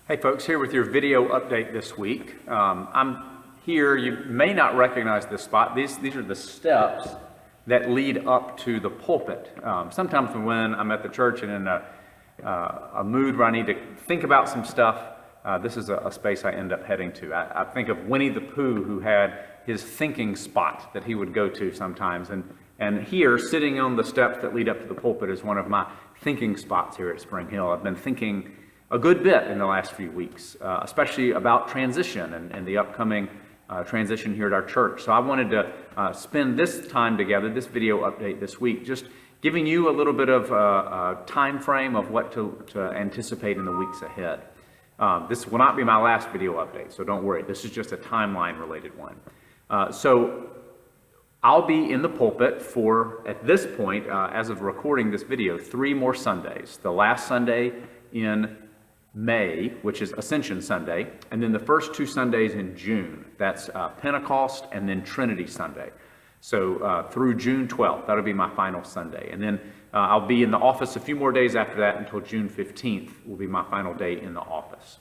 Hey folks, here with your video update this week. I'm here, you may not recognize this spot. These are the steps that lead up to the pulpit. Sometimes when I'm at the church and in a mood where I need to think about some stuff, this is a space I end up heading to. I think of Winnie the Pooh, who had his thinking spot that he would go to sometimes. And here, sitting on the steps that lead up to the pulpit is one of my thinking spots here at Spring Hill. I've been thinking a good bit in the last few weeks, especially about transition and the upcoming transition here at our church. So I wanted to spend this time together, this video update this week, just giving you a little bit of a time frame of what to anticipate in the weeks ahead. This will not be my last video update, so don't worry. This is just a timeline related one. So I'll be in the pulpit for, at this point, as of recording this video, 3 more Sundays. The last Sunday in May, which is Ascension Sunday, and then the first 2 Sundays in June. That's Pentecost and then Trinity Sunday. So through June 12th, that'll be my final Sunday. And then I'll be in the office a few more days after that until June 15th will be my final day in the office.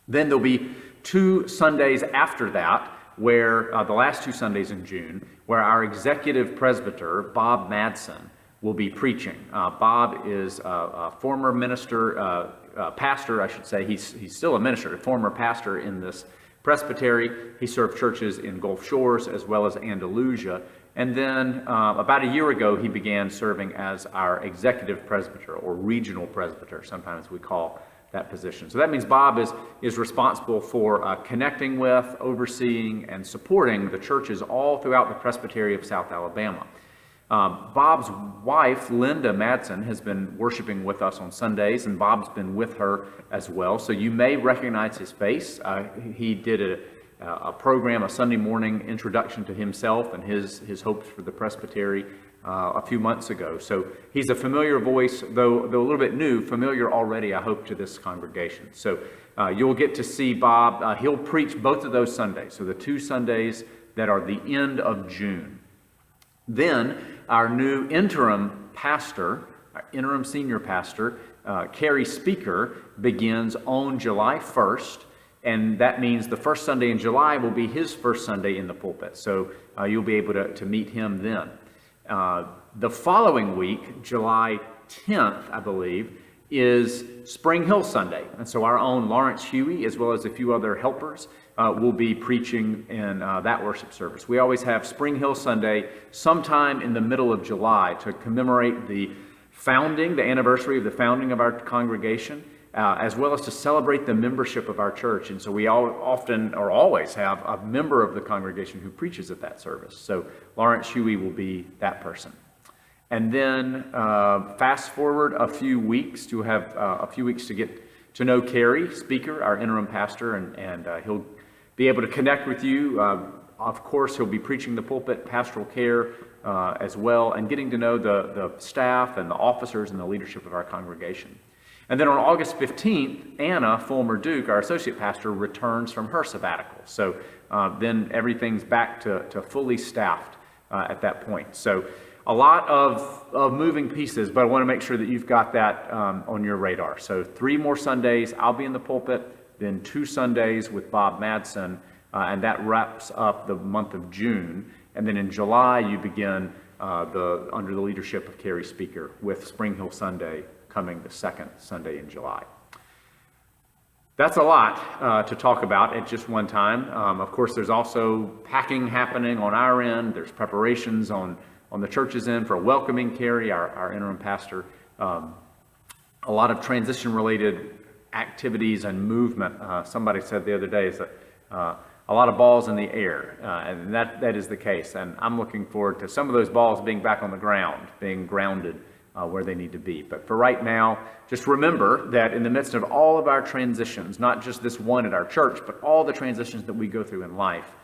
Then there'll be 2 Sundays after that, where the last 2 Sundays in June, where our executive presbyter, Bob Madsen, will be preaching. Bob is a former minister, pastor, I should say. He's still a minister, a former pastor in this presbytery. He served churches in Gulf Shores as well as Andalusia. And then about a year ago, he began serving as our executive presbyter or regional presbyter, sometimes we call that position. So that means Bob is responsible for connecting with, overseeing, and supporting the churches all throughout the Presbytery of South Alabama. Bob's wife, Linda Madsen, has been worshiping with us on Sundays, and Bob's been with her as well. So you may recognize his face. He did a program, a Sunday morning introduction to himself and his hopes for the Presbytery a few months ago. So he's a familiar voice, though a little bit new, familiar already, I hope, to this congregation. So you'll get to see Bob. He'll preach both of those Sundays, so the 2 Sundays that are the end of June. Then our new interim pastor, our interim senior pastor, Carrie Speaker, begins on July 1st, and that means the first Sunday in July will be his first Sunday in the pulpit. So you'll be able to meet him then. The following week, July 10th, I believe, is Spring Hill Sunday. And so our own Lawrence Huey, as well as a few other helpers, will be preaching in that worship service. We always have Spring Hill Sunday sometime in the middle of July to commemorate the anniversary of the founding of our congregation, as well as to celebrate the membership of our church. And so we often or always have a member of the congregation who preaches at that service. So Lawrence Huey will be that person. And then fast forward a few weeks to have a few weeks to get to know Carrie Speaker, our interim pastor, and he'll be able to connect with you. Of course, he'll be preaching the pulpit, pastoral care as well, and getting to know the staff and the officers and the leadership of our congregation. And then on August 15th, Anna Fulmer-Duke, our associate pastor, returns from her sabbatical. So then everything's back to fully staffed at that point. So a lot of moving pieces, but I want to make sure that you've got that on your radar. So 3 more Sundays, I'll be in the pulpit, then 2 Sundays with Bob Madsen, and that wraps up the month of June. And then in July, you begin under the leadership of Carrie Speaker with Spring Hill Sunday coming the 2nd Sunday in July. That's a lot to talk about at just one time. Of course, there's also packing happening on our end. There's preparations on the church's end for welcoming Carrie, our interim pastor. A lot of transition-related activities and movement. Somebody said the other day is that a lot of balls in the air, and that is the case. And I'm looking forward to some of those balls being back on the ground, being grounded where they need to be. But for right now, just remember that in the midst of all of our transitions, not just this one at our church, but all the transitions that we go through in life,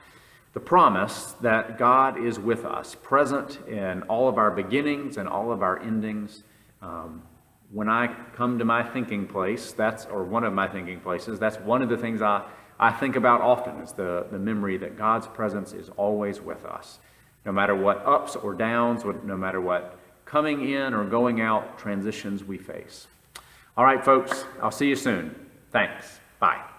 the promise that God is with us, present in all of our beginnings and all of our endings. When I come to my thinking place, one of my thinking places, that's one of the things I think about often is the memory that God's presence is always with us. No matter what ups or downs, no matter what coming in or going out transitions we face. All right, folks, I'll see you soon. Thanks. Bye.